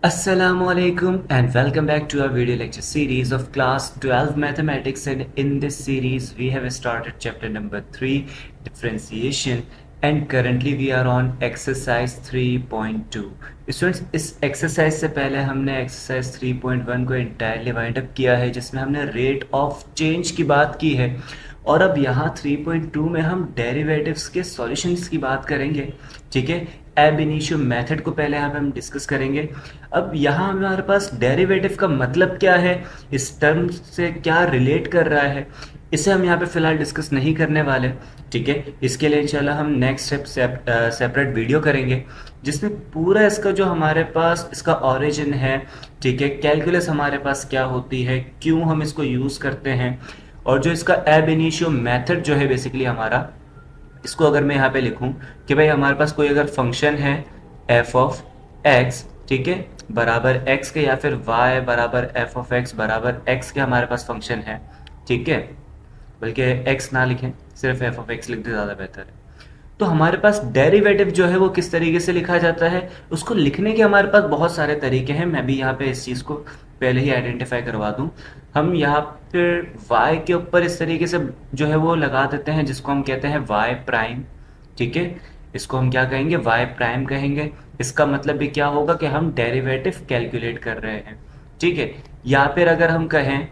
Assalamualaikum and welcome back to our video lecture series of class 12 mathematics, and in this series we have started chapter number 3 differentiation and currently we are on exercise 3.2. Students, इस exercise से पहले हमने exercise 3.1 को entirely wind up किया है जिसमें हमने rate of change की बात की है और अब यहाँ 3.2 में हम डेरिवेटिव्स के सॉल्यूशंस की बात करेंगे। ठीक है, एब इनिशियो मेथड को पहले यहाँ पे हम डिस्कस करेंगे। अब यहाँ हमारे पास डेरिवेटिव का मतलब क्या है, इस टर्म से क्या रिलेट कर रहा है, इसे हम यहाँ पे फिलहाल डिस्कस नहीं करने वाले। ठीक है, इसके लिए इंशाल्लाह हम नेक्स्ट स्टेप सेपरेट वीडियो करेंगे जिसमें पूरा इसका जो हमारे पास इसका ओरिजिन है, ठीक है, कैलकुलस हमारे पास क्या होती है, क्यों हम इसको यूज़ करते हैं, और जो इसका एब इनिशियो मेथड जो है बेसिकली हमारा, इसको अगर मैं यहाँ पे लिखूँ कि भाई हमारे पास कोई अगर फंक्शन है एफ ऑफ एक्स, ठीक है, बराबर एक्स के, या फिर वाई बराबर एफ ऑफ एक्स बराबर एक्स के हमारे पास फंक्शन है, ठीक है, बल्कि एक्स ना लिखें, सिर्फ एफ ऑफ एक्स लिख दे, ज़्यादा बेहतर है। तो हमारे पास डेरिवेटिव जो है वो किस तरीके से लिखा जाता है, उसको लिखने के हमारे पास बहुत सारे तरीके हैं। मैं भी यहाँ पे इस चीज़ को पहले ही आइडेंटिफाई करवा दूँ। हम यहाँ पर y के ऊपर इस तरीके से जो है वो लगा देते हैं जिसको हम कहते हैं y प्राइम। ठीक है, इसको हम क्या कहेंगे, y प्राइम कहेंगे। इसका मतलब भी क्या होगा कि हम डेरिवेटिव कैलकुलेट कर रहे हैं। ठीक है, या फिर अगर हम कहें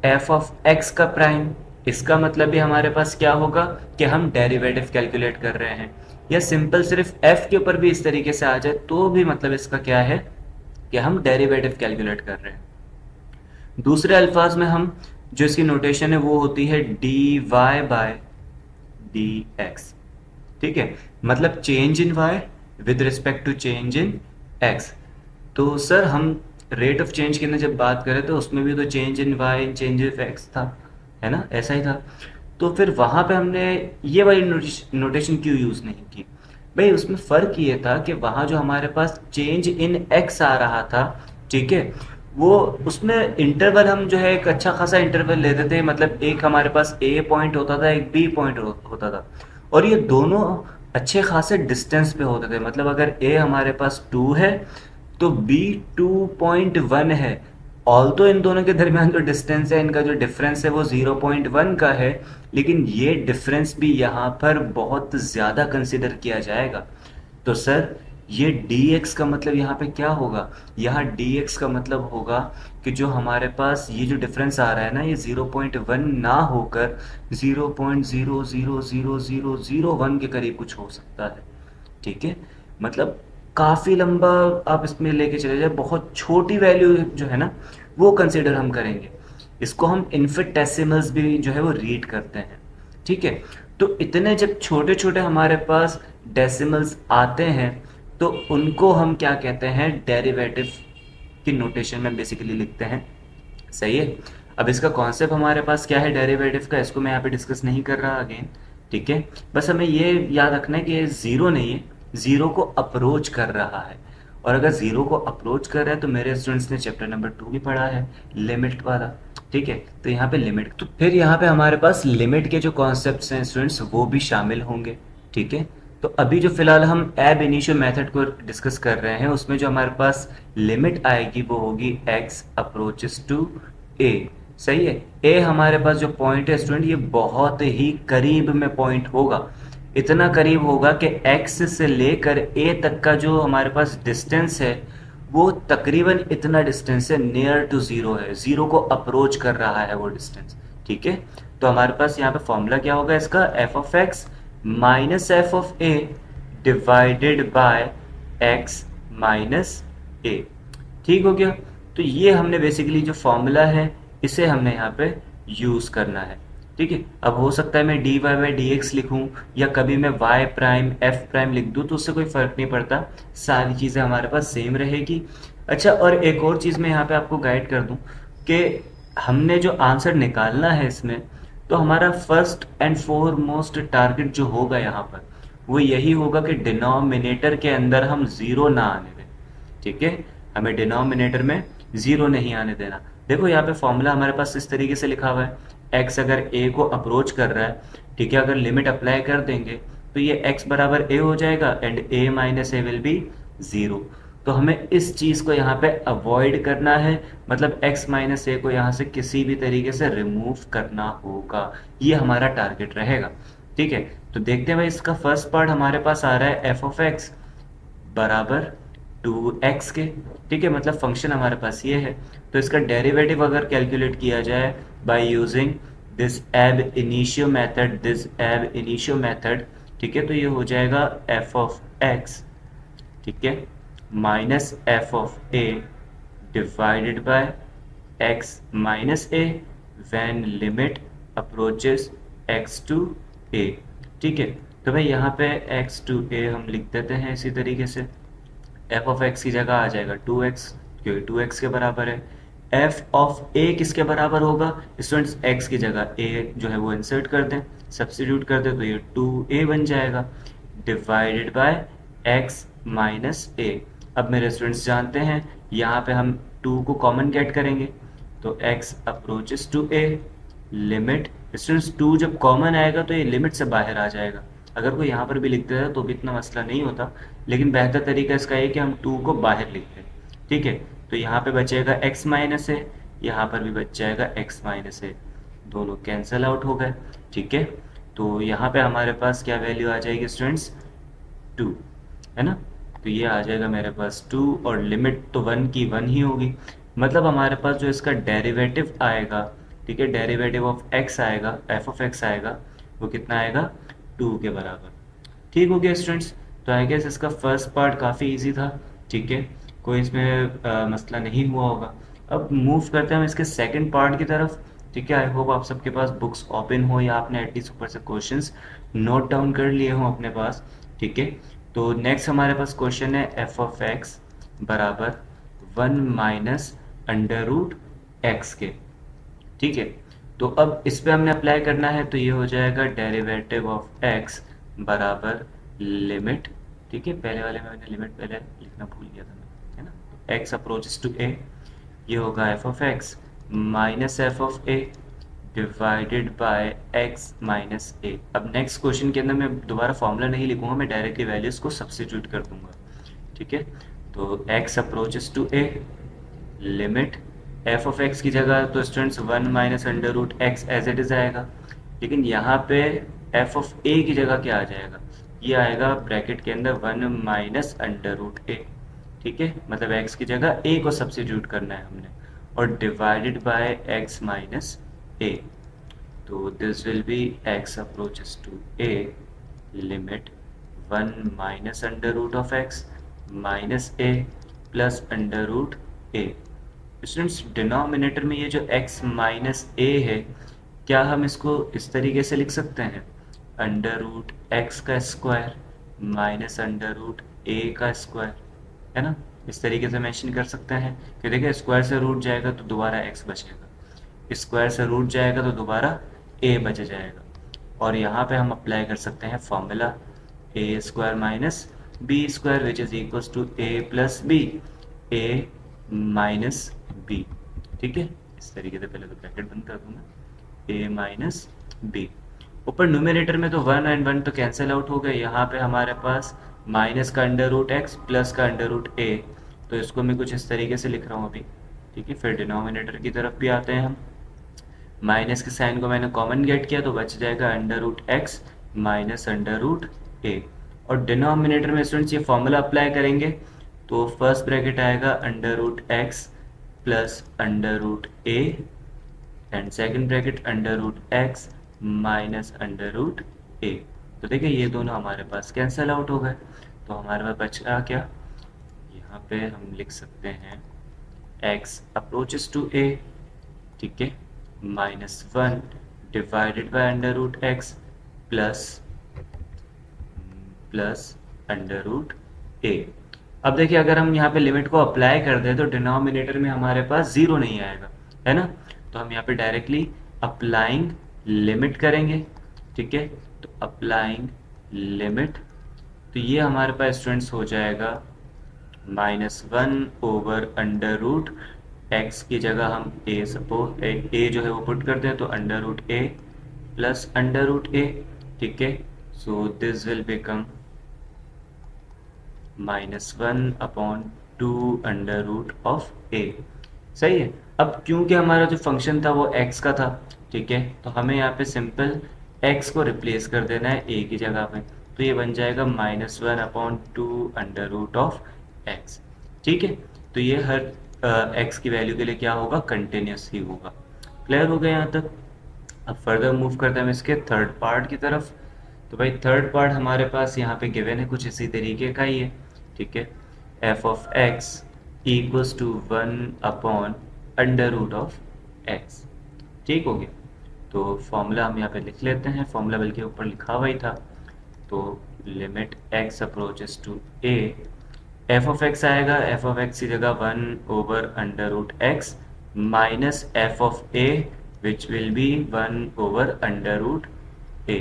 एफ ऑफ एक्स का प्राइम, इसका मतलब भी हमारे पास क्या होगा कि हम डेरिवेटिव कैलकुलेट कर रहे हैं। या सिंपल सिर्फ एफ के ऊपर भी इस तरीके से आ जाए तो भी मतलब इसका क्या है कि हम डेरिवेटिव कैलकुलेट कर रहे हैं। दूसरे अल्फाज में हम जो इसकी नोटेशन है वो होती है D Y by D X. ठीक है, मतलब change in Y with respect to change in X. तो सर हम रेट ऑफ चेंज की जब बात करें तो उसमें भी तो change in Y change in X था, है ना, ऐसा ही था। तो फिर वहाँ पे हमने ये वाली नोटेशन क्यों यूज़ नहीं की भाई, उसमें फ़र्क ये था कि वहाँ जो हमारे पास चेंज इन एक्स आ रहा था, ठीक है, वो उसमें इंटरवल हम जो है एक अच्छा खासा इंटरवल लेते थे। मतलब एक हमारे पास ए पॉइंट होता था, एक बी पॉइंट होता था, और ये दोनों अच्छे खासे डिस्टेंस पे होते थे। मतलब अगर ए हमारे पास 2 है तो बी 2.1 है। ऑल तो इन दोनों के दरमियान जो डिस्टेंस है, इनका जो डिफरेंस है वो 0.1 का है, लेकिन ये डिफरेंस भी यहाँ पर बहुत ज़्यादा कंसिडर किया जाएगा। तो सर ये dx का मतलब यहाँ पे क्या होगा, यहाँ dx का मतलब होगा कि जो हमारे पास ये जो डिफरेंस आ रहा है ना, ये 0.1 ना होकर 0.0000001 के करीब कुछ हो सकता है। ठीक है, मतलब काफ़ी लंबा आप इसमें लेके चले जाए, बहुत छोटी वैल्यू जो है ना वो कंसिडर हम करेंगे। इसको हम इन्फिनिटेसिमल्स भी जो है वो रीड करते हैं। ठीक है, तो इतने जब छोटे छोटे हमारे पास डेसिमल्स आते हैं तो उनको हम क्या कहते हैं, डेरिवेटिव की नोटेशन में बेसिकली लिखते हैं। सही है, अब इसका कॉन्सेप्ट हमारे पास क्या है डेरिवेटिव का, इसको मैं यहाँ पे डिस्कस नहीं कर रहा अगेन। ठीक है, बस हमें ये याद रखना है कि ये ज़ीरो नहीं है, ज़ीरो को अप्रोच कर रहा है। और अगर ज़ीरो को अप्रोच कर रहा है तो मेरे स्टूडेंट्स ने चैप्टर नंबर 2 भी पढ़ा है, लिमिट वाला। ठीक है, तो यहाँ पे लिमिट, तो फिर यहाँ पे हमारे पास लिमिट के जो कॉन्सेप्ट्स हैं स्टूडेंट्स वो भी शामिल होंगे। ठीक है, तो अभी जो फिलहाल हम एब इनिशियो मेथड को डिस्कस कर रहे हैं उसमें जो हमारे पास लिमिट आएगी वो होगी x अप्रोचेस टू a। सही है, a हमारे पास जो पॉइंट है स्टूडेंट ये बहुत ही करीब में पॉइंट होगा, इतना करीब होगा कि x से लेकर a तक का जो हमारे पास डिस्टेंस है वो तकरीबन इतना डिस्टेंस है, नियर टू ज़ीरो है, ज़ीरो को अप्रोच कर रहा है वो डिस्टेंस। ठीक है, तो हमारे पास यहाँ पे फॉर्मूला क्या होगा इसका, F of X minus F of A divided by X minus A. ठीक हो गया, तो ये हमने बेसिकली जो फॉर्मूला है इसे हमने यहाँ पे यूज़ करना है। ठीक है, अब हो सकता है मैं D Y by D X लिखूँ या कभी मैं वाई प्राइम एफ प्राइम लिख दूँ, तो उससे कोई फ़र्क नहीं पड़ता, सारी चीज़ें हमारे पास सेम रहेगी। अच्छा, और एक और चीज़ मैं यहाँ पे आपको गाइड कर दूँ कि हमने जो आंसर निकालना है इसमें, तो हमारा फर्स्ट एंड फॉरमोस्ट टारगेट जो होगा यहाँ पर वो यही होगा कि डिनोमिनेटर के अंदर हम ज़ीरो ना आने दें। ठीक है, हमें डिनोमिनेटर में ज़ीरो नहीं आने देना। देखो यहाँ पे फॉर्मूला हमारे पास इस तरीके से लिखा हुआ है, x अगर a को अप्रोच कर रहा है, ठीक है, अगर लिमिट अप्लाई कर देंगे तो ये x बराबर a हो जाएगा and a minus A will be zero. तो हमें इस चीज़ को यहाँ पे अवॉइड करना है, मतलब x माइनस ए को यहाँ से किसी भी तरीके से रिमूव करना होगा, ये हमारा टारगेट रहेगा। ठीक है, तो देखते हैं भाई, इसका फर्स्ट पार्ट हमारे पास आ रहा है एफ ऑफ एक्स बराबर 2x के। ठीक है, मतलब फंक्शन हमारे पास ये है, तो इसका डेरिवेटिव अगर कैलकुलेट किया जाए बाय यूजिंग दिस एब इनिशियो मेथड, ठीक है, तो ये हो जाएगा एफ ऑफ एक्स, ठीक है, minus F of A divided by X minus A when limit approaches X to A. ठीक है, तो भाई यहाँ पे एक्स टू ए हम लिख देते हैं इसी तरीके से, एफ ऑफ एक्स की जगह आ जाएगा 2x, क्योंकि 2x के बराबर है। एफ ऑफ ए किसके बराबर होगा स्टूडेंट्स, x की जगह a जो है वो इंसर्ट कर दें, सब्स्टिट्यूट कर दें, तो ये 2a बन जाएगा divided by x minus a। अब मेरे स्टूडेंट्स जानते हैं यहाँ पे हम 2 को कॉमन गेट करेंगे, तो x approaches to a, limit students 2 जब कॉमन आएगा तो ये लिमिट से बाहर आ जाएगा। अगर कोई यहाँ पर भी लिख देता तो भी इतना मसला नहीं होता, लेकिन बेहतर तरीका इसका है कि हम 2 को बाहर लिख दें। ठीक है, तो यहाँ पे बचेगा x माइनस ए, यहाँ पर भी बच जाएगा x माइनस ए, दोनों कैंसिल आउट हो गए। ठीक है, तो यहाँ पे हमारे पास क्या वैल्यू आ जाएगी स्टूडेंट्स, 2, है ना, तो ये आ जाएगा मेरे पास 2, और लिमिट तो 1 की 1 ही होगी, मतलब हमारे पास जो इसका डेरिवेटिव आएगा, ठीक है, डेरिवेटिव ऑफ x आएगा, एफ ऑफ x आएगा, वो कितना आएगा, 2 के बराबर। ठीक हो गया स्टूडेंट्स, तो आई गेस इसका फर्स्ट पार्ट काफ़ी इजी था। ठीक है, कोई इसमें मसला नहीं हुआ होगा। अब मूव करते हैं हम इसके सेकंड पार्ट की तरफ। ठीक है, आई होप आप सबके पास बुक्स ओपन हो या आपने एटलीस्ट ऊपर से क्वेश्चंस नोट डाउन कर लिए हों अपने पास। ठीक है, तो नेक्स्ट हमारे पास क्वेश्चन है एफ ऑफ एक्स बराबर 1 माइनस अंडर रूट एक्स के। ठीक है, तो अब इस पे हमने अप्लाई करना है, तो ये हो जाएगा डेरिवेटिव ऑफ x बराबर लिमिट। ठीक है, पहले वाले में मैंने लिमिट पहले लिखना भूल गया था मैं, है ना, तो x अप्रोचेस टू a, ये होगा f of x minus F of a divided by x minus a। अब नेक्स्ट क्वेश्चन के अंदर मैं दोबारा फॉर्मूला नहीं लिखूंगा, मैं डायरेक्टली वैल्यूज को सब्स्टिट्यूट कर दूंगा। ठीक है, तो x approaches to a, limit F of X की जगह तो students 1 minus under root X as it is आएगा, लेकिन यहाँ पे एफ ऑफ ए की जगह क्या आ जाएगा, ये आएगा ब्रैकेट के अंदर 1 माइनस अंडर रूट ए। ठीक है, मतलब एक्स की जगह ए को सब्स्टिट्यूट करना है हमने, और divided by X minus A, तो this will be X approaches to A limit 1 minus under root of X minus A plus under root A. Students denominator में ये जो x माइनस ए है, क्या हम इसको इस तरीके से लिख सकते हैं, अंडर रूट एक्स का स्क्वायर माइनस अंडर रूट ए का स्क्वायर, है ना, इस तरीके से मेंशन कर सकते हैं कि देखिए स्क्वायर से रूट जाएगा तो दोबारा x बचेगा, स्क्वायर से रूट जाएगा तो दोबारा a बच जाएगा, और यहाँ पे हम अप्लाई कर सकते हैं formula A square minus B square which is equal to A plus B, A minus B. ठीक है, इस तरीके से पहले तो ब्रैकेट बंद कर दूंगा, a माइनस बी, ऊपर न्यूमरेटर में तो 1 एंड 1 तो कैंसिल आउट हो गए, यहाँ पे हमारे पास माइनस का अंडर रूट एक्स प्लस का अंडर रूट ए, तो इसको मैं कुछ इस तरीके से लिख रहा हूँ अभी। ठीक है, फिर डिनोमिनेटर की तरफ भी आते हैं हम, माइनस के साइन को मैंने कॉमन गेट किया तो बच जाएगा under root X minus under root A, और डिनोमिनेटर में स्टूडेंट्स ये फॉर्मूला अप्लाई करेंगे, तो फर्स्ट ब्रैकेट आएगा under root X plus under root A and second bracket under root X minus under root A. तो देखिए ये दोनों हमारे पास कैंसिल आउट हो गए, तो हमारे पास बचा क्या, यहाँ पे हम लिख सकते हैं x अप्रोचेस टू a, ठीक है, minus 1 divided by under root X plus under root A. अब देखिए अगर हम यहाँ पे लिमिट को अप्लाई कर दें तो डिनोमिनेटर में हमारे पास जीरो नहीं आएगा, है ना, तो हम यहाँ पे डायरेक्टली अप्लाइंग लिमिट करेंगे। ठीक है, तो अप्लाइंग लिमिट, तो ये हमारे पास स्टूडेंट्स हो जाएगा -1 ओवर अंडर रूट एक्स की जगह हम ए सपोज ए जो है वो पुट कर दें, तो अंडर रूट ए प्लस अंडर रूट ए। ठीक है, सो दिस विल बिकम -1/2 2√a। सही है। अब क्योंकि हमारा जो फंक्शन था वो x का था, ठीक है, तो हमें यहाँ पे सिंपल x को रिप्लेस कर देना है a की जगह पे, तो ये बन जाएगा -1/2√x। ठीक है, तो ये हर x की वैल्यू के लिए क्या होगा, कंटिन्यूस ही होगा। क्लियर हो गया यहाँ तक। अब फर्दर मूव करते हैं हम इसके थर्ड पार्ट की तरफ। तो भाई थर्ड पार्ट हमारे पास यहाँ पे गिवन है कुछ इसी तरीके का ही है, ठीक है। f(x) equals to 1/√x। ठीक हो गया। तो फॉर्मूला हम यहाँ पे लिख लेते हैं, फॉर्मूला बल्कि ऊपर लिखा हुआ ही था। तो limit x approaches to a, f(x) आएगा, f(x) की जगह 1/√x minus f(a) which will B 1/√a।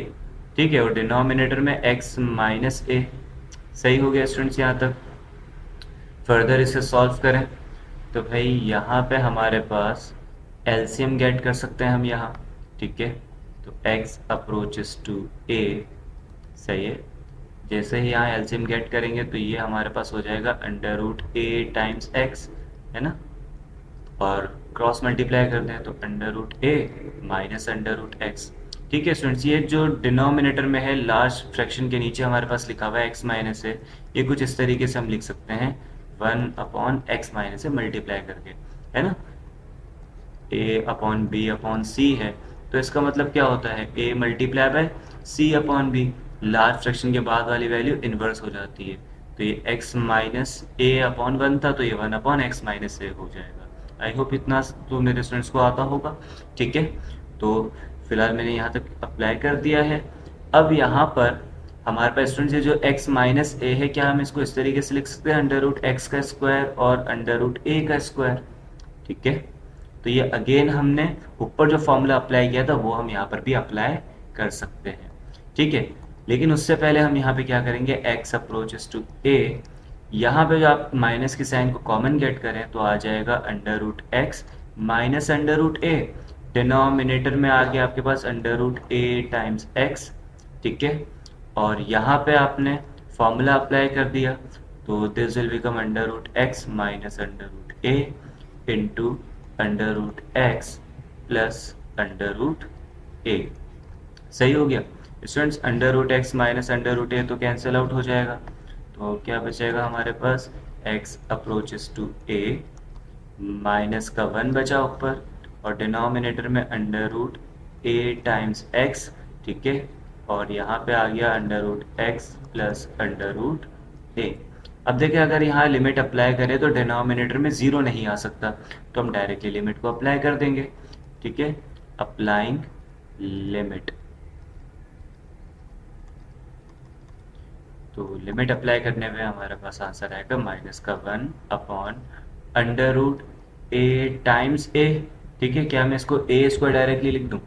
ठीक है, और डिनोमिनेटर में x माइनस a। सही हो गया स्टूडेंट्स यहाँ तक। फर्दर इसे सॉल्व करें तो भाई यहाँ पे हमारे पास एलसीएम गेट कर सकते हैं हम यहाँ, ठीक है। तो x अप्रोचेस टू a, सही है। जैसे ही यहाँ एलसीएम गेट करेंगे तो ये हमारे पास हो जाएगा √a टाइम्स x, है ना, और क्रॉस मल्टीप्लाई करते हैं तो √a माइनस √x। ठीक है स्टूडेंट्स, ये जो डिनोमिनेटर में है लार्ज फ्रैक्शन के नीचे हमारे पास लिखा हुआ है x माइनस है, ये कुछ इस तरीके से हम लिख सकते हैं 1/x माइनस से मल्टीप्लाई करके, है ना। a/b/c है, तो इसका मतलब क्या होता है, a multiply by c/b। Large fraction के बाद वाली वैल्यू इन्वर्स हो जाती है, तो ये x माइनस a/1 था, तो ये 1/x माइनस a हो जाएगा। आई होप इतना तो मेरे स्टूडेंट्स को आता होगा, ठीक है। तो फिलहाल मैंने यहाँ तक अप्लाई कर दिया है। अब यहाँ पर हमारे पास स्टूडेंट्स ये जो x माइनस a है, क्या हम इसको इस तरीके से लिख सकते हैं √x का स्क्वायर और √a का स्क्वायर, ठीक है। तो ये अगेन हमने ऊपर जो फॉर्मूला अप्लाई किया था वो हम यहाँ पर भी अप्लाई कर सकते हैं, ठीक है। लेकिन उससे पहले हम यहाँ पे क्या करेंगे, x अप्रोचेस टू a, यहाँ पे जो आप माइनस की साइन को कॉमन गेट करें तो आ जाएगा √x माइनस √a। डिनोमिनेटर में आ गया आपके पास √a टाइम्स x, ठीक है। और यहाँ पे आपने फॉर्मूला अप्लाई कर दिया, तो this will become √x minus √a into √x plus √a। सही हो गया स्टूडेंट्स। √x माइनस √a तो कैंसिल आउट हो जाएगा, तो क्या बचेगा हमारे पास, x approaches to a, minus का 1 बचा ऊपर, और डिनोमिनेटर में √a टाइम्स x, ठीक है। और यहाँ पे आ गया √x प्लस √a। अब देखिए अगर यहाँ लिमिट अप्लाई करें तो डिनोमिनेटर में 0 नहीं आ सकता, तो हम डायरेक्टली लिमिट को अप्लाई कर देंगे, ठीक है। अप्लाइंग लिमिट, तो लिमिट अप्लाई करने में हमारे पास आंसर आएगा -1/√a टाइम्स a, ठीक है। क्या मैं इसको a² डायरेक्टली लिख दूं,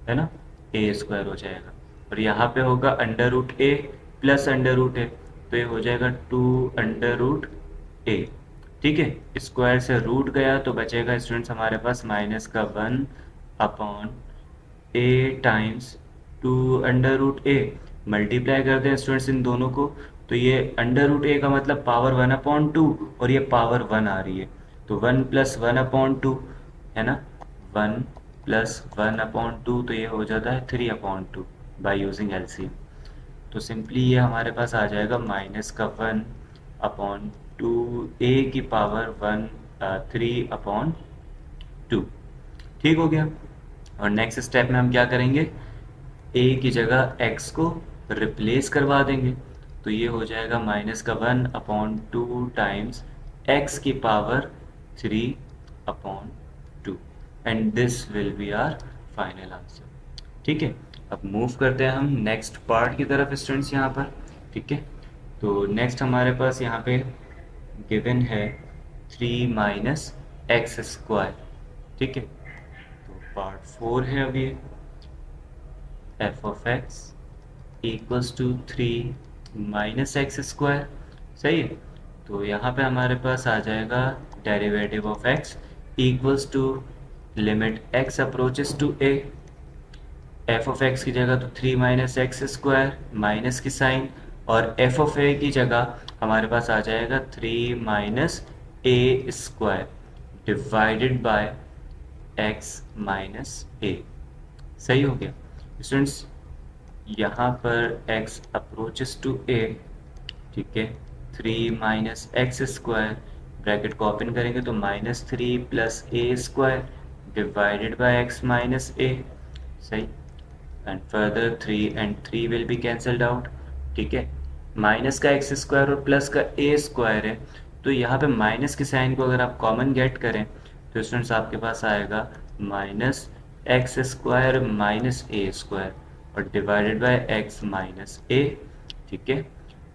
है ना, a² हो जाएगा, और यहाँ पे होगा √a प्लस √a, तो ये हो जाएगा 2√a, ठीक है। स्क्वायर से रूट गया तो बचेगा स्टूडेंट्स हमारे पास -1/a टाइम्स 2√a। मल्टीप्लाई करते हैं स्टूडेंट्स इन दोनों को, तो ये √a का मतलब पावर 1/2 और ये पावर 1 आ रही है, तो 1 + 1/2, है ना, 1 + 1/2, तो ये हो जाता है 3/2 बाय यूजिंग एलसीएम। तो सिंपली ये हमारे पास आ जाएगा -1/2a की पावर 3/2। ठीक हो गया। और नेक्स्ट स्टेप में हम क्या करेंगे, a की जगह x को रिप्लेस करवा देंगे, तो ये हो जाएगा -1/2 टाइम्स x की power 3/2, and this will be our final answer, ठीक है। अब मूव करते हैं हम नेक्स्ट पार्ट की तरफ स्टूडेंट्स यहाँ पर, ठीक है। तो नेक्स्ट हमारे पास यहाँ पे गिवन है 3 - x², ठीक है। तो पार्ट 4 है अभी, f(x) इक्वल्स टू 3 - x², सही है। तो यहाँ पे हमारे पास आ जाएगा derivative of x equals to limit x approaches to a, f(x) की जगह तो 3 - x², माइनस की साइन, और f(a) की जगह हमारे पास आ जाएगा 3 - A square divided by X minus A. सही हो गया स्टूडेंट्स। यहाँ पर x अप्रोचेस टू a, ठीक है, 3 माइनस एक्स स्क्वायर, ब्रैकेट को ओपन करेंगे तो -3 plus A square divided by X minus A. सही। And further 3 and 3 will be cancelled out. ठीक है, माइनस का एक्स स्क्वायर और प्लस का ए स्क्वायर है, तो यहाँ पे माइनस के साइन को अगर आप कॉमन गेट करें तो स्टूडेंट्स आपके पास आएगा minus X square minus A square और divided by X minus A. ठीक है,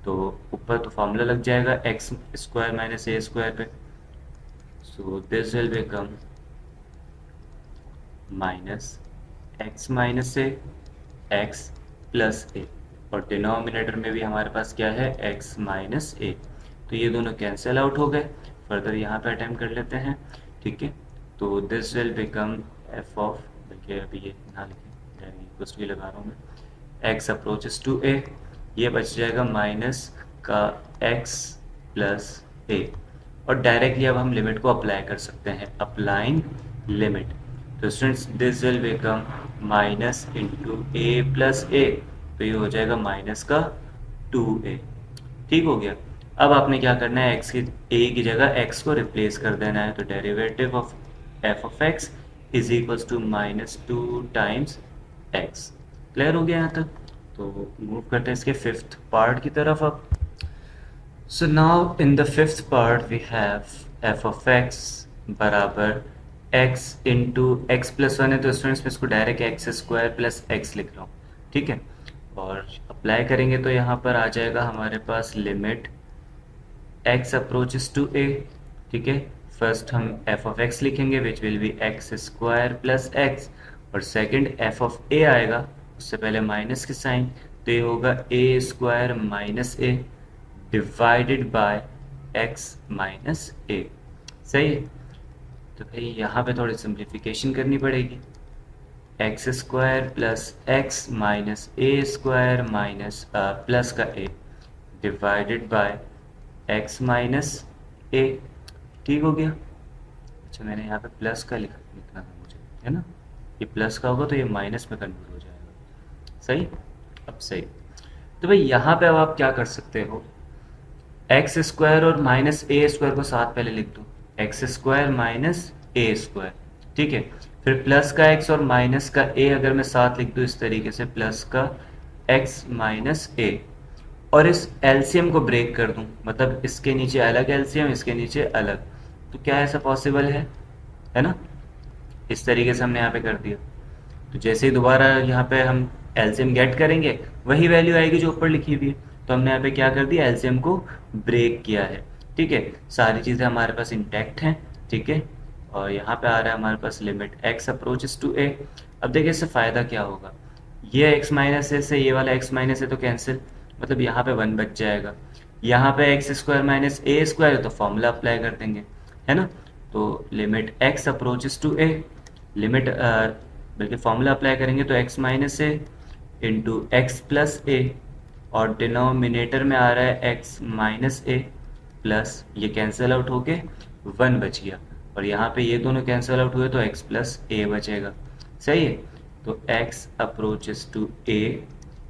तो ऊपर तो फॉर्मूला लग जाएगा X square minus A square पे, so this will become minus X minus A X plus A, और डिनोमिनेटर में भी हमारे पास क्या है, x माइनस ए, तो ये दोनों कैंसिल आउट हो गए। फर्दर यहाँ पे अटेम्प्ट कर लेते हैं। ठीक है, तो this will become f of, देखिए अभी ये ना लिखें, यानी कुछ भी लगा रहा हूँ मैं, x अप्रोचेस टू a, ये बच जाएगा माइनस का x प्लस a, और डायरेक्टली अब हम लिमिट को अप्लाई कर सकते हैं, अप्लाइंग लिमिट। तो students this will become minus into A plus A, तो ये हो जाएगा माइनस का 2a। ठीक हो गया। अब आपने क्या करना है, x की a की जगह x को रिप्लेस कर देना है, तो derivative of f of x is equals to -2 times x। Clear हो गया यहाँ तक। तो मूव करते हैं इसके फिफ्थ पार्ट की तरफ अब। So now in the fifth part we have f of x बराबर x इंटू एक्स प्लस 1 है, तो स्टूडेंट्स में इसको direct X square plus X लिख रहा हूँ। ठीक है, और अप्लाई करेंगे तो यहाँ पर आ जाएगा हमारे पास limit x approaches to a। ठीक है, फर्स्ट हम f ऑफ x लिखेंगे which will be X square plus X, और सेकंड f ऑफ a आएगा, उससे पहले माइनस के साइन, तो ये होगा a square minus a divided by x minus a। सही है, तो भाई यहाँ पे थोड़ी सिंप्लीफिकेशन करनी पड़ेगी, X square plus X minus A square minus plus का A divided by X minus A. ठीक हो गया। अच्छा, मैंने यहाँ पे प्लस का लिखना था मुझे, है ना, ये प्लस का होगा तो ये माइनस में कन्वर्ट हो जाएगा। सही, अब सही। तो भाई यहाँ पे अब आप क्या कर सकते हो, एक्स स्क्वायर और माइनस ए स्क्वायर को साथ पहले लिख दो, x square minus A square. ठीक है, फिर प्लस का x और माइनस का a अगर मैं साथ लिख दूँ इस तरीके से, प्लस का x माइनस a, और इस एलसीएम को ब्रेक कर दूं, मतलब इसके नीचे अलग एलसीएम, इसके नीचे अलग, तो क्या ऐसा पॉसिबल है ना। इस तरीके से हमने यहाँ पे कर दिया, तो जैसे ही दोबारा यहाँ पे हम एलसीएम गेट करेंगे वही वैल्यू आएगी जो ऊपर लिखी हुई है, तो हमने यहाँ पे क्या कर दिया, एलसीएम को ब्रेक किया है। ठीक है, सारी चीज़ें हमारे पास इंटैक्ट हैं। ठीक है, और यहाँ पे आ रहा है हमारे पास limit x approaches to a। अब देखिए इससे फ़ायदा क्या होगा, ये x माइनस ए से ये वाला x माइनस ए तो कैंसिल, मतलब यहाँ पे 1 बच जाएगा। यहाँ पे X square minus A square है तो फॉर्मूला अप्लाई कर देंगे, है ना। तो limit x approaches to a, limit बल्कि फॉर्मूला अप्लाई करेंगे तो x minus A into X plus A, और डिनोमिनेटर में आ रहा है x माइनस ए प्लस, ये कैंसिल आउट होके 1 बच गया, और यहाँ पे ये दोनों कैंसिल आउट हुए तो x प्लस ए बचेगा। सही है, तो x अप्रोचेस टू a,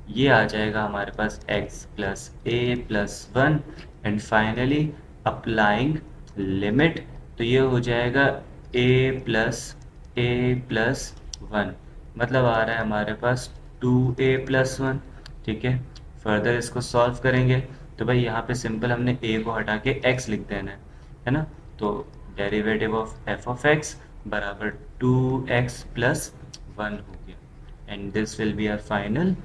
ये आ जाएगा हमारे पास x plus A plus 1, and finally applying limit, तो ये हो जाएगा a प्लस 1, मतलब आ रहा है हमारे पास 2a प्लस 1। ठीक है, फर्दर इसको सॉल्व करेंगे तो भाई यहाँ पे सिंपल हमने a को हटा के x लिख देना है ना, तो derivative of f of x बराबर 2x प्लस 1 हो गया, and this will be our final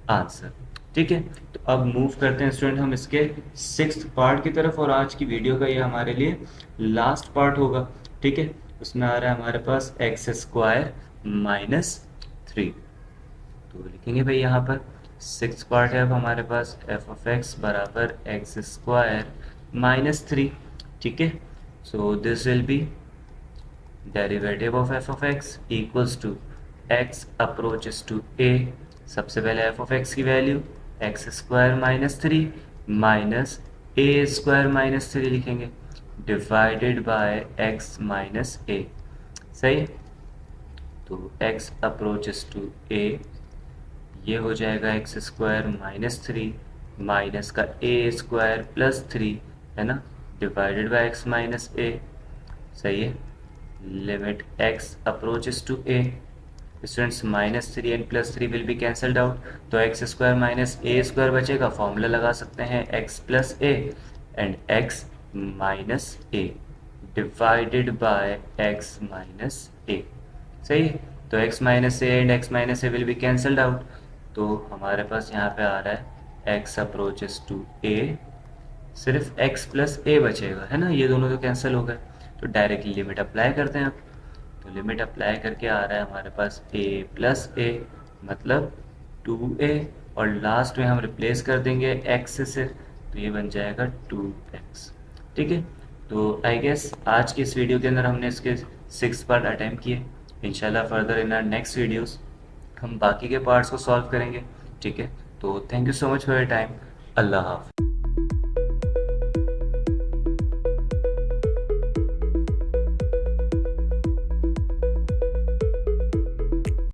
answer. ठीक है, तो अब मूव करते हैं स्टूडेंट हम इसके 6th पार्ट की तरफ, और आज की वीडियो का ये हमारे लिए लास्ट पार्ट होगा। ठीक है, उसमें आ रहा है हमारे पास एक्स स्क्वायर माइनस 3, तो लिखेंगे भाई यहाँ पर 6th पार्ट है अब हमारे पास f ऑफ x बराबर एक्स स्क्वायर माइनस 3। ठीक है, so this will be derivative of f of x equals to x approaches to a, सबसे पहले f of x की value X square minus 3 minus A square minus 3 लिखेंगे, divided by x minus a। सही, तो x approaches to a, ये हो जाएगा X square minus three minus का ए स्क्वायर प्लस थ्री, है ना, divided by X minus A. सही है, limit x approaches to a, students minus three and plus three will be cancelled out, तो X square minus A square बचेगा, formula लगा सकते हैं X plus A and X minus A divided by X minus A. सही है, तो x minus A and x minus A will be cancelled out, तो हमारे पास यहाँ पे आ रहा है x अप्रोचेस टू a, सिर्फ x प्लस a बचेगा, है ना, ये दोनों तो कैंसिल हो गए, तो डायरेक्टली लिमिट अप्लाई करते हैं अब। तो लिमिट अप्लाई करके आ रहा है हमारे पास a प्लस a मतलब 2a, और लास्ट में हम रिप्लेस कर देंगे x से, तो ये बन जाएगा 2x। ठीक है, तो आई गेस आज की इस वीडियो के अंदर हमने इसके 6 पार्ट अटैम्प्ट किए। इंशाल्लाह further in our next videos हम बाकी के पार्ट्स को सॉल्व करेंगे। ठीक है, तो thank you so much for your time. अल्लाह हाफ़िज़।